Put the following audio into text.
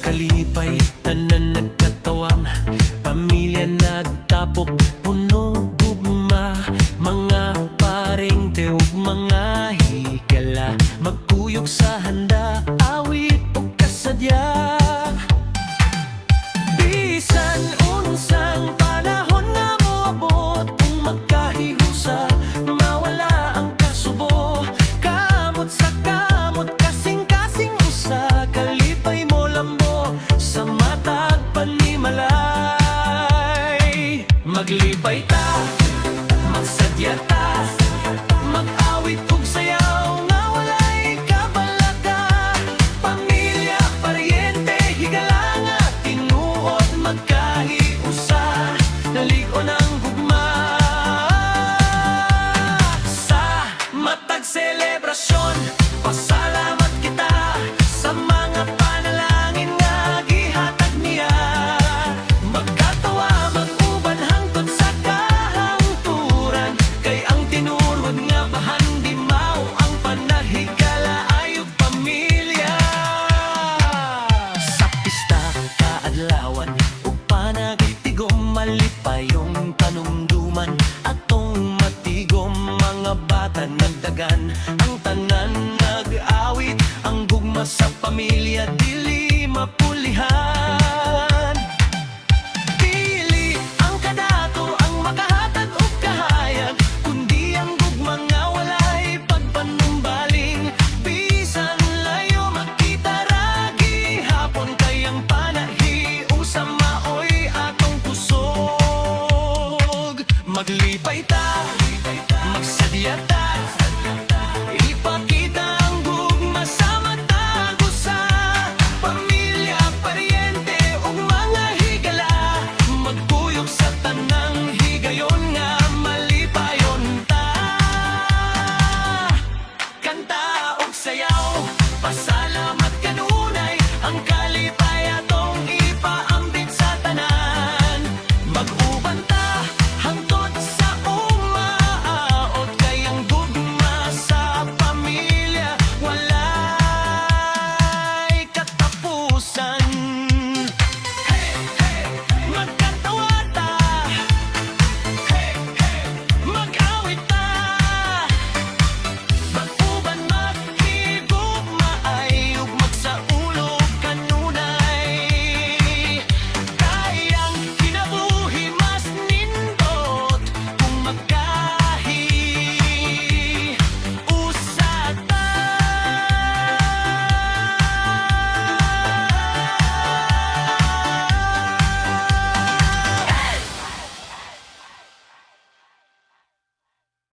kalipay, tanan nagkatawan, pamilya nagtapok, puno gugma, mga paring teog, mga higala, magkuyog sa handa, awit o kasadya. Bisan unsang panahon nga moabot, kung magkahiusa, mawala ang kasubo, kamot sa kamot, kasing-kasing usa, kalipay mo lambo sa matag panimalay. Maglipay ta, magsadya ta, mag-awit ug sayaw nga walay kabalaka, pamilya, paryente, higala nga tinuod, magkahiusa, nalig-on ang gugma. Sa matag selebrasyon, pasalamat kita sa mga panalangin nga gihatag niya. Magkatawa, mag-uban hangtod sa kahangturan, kay ang tinurod nga bahan di mao ang panahigala ayog pamilya. Sa pista kaadlawan ug panagtigom, malipayong panumduman, atong matigom mga bata nagdagan, ang tanan nag-awit, ang gugma sa pamilya dili mapulihan.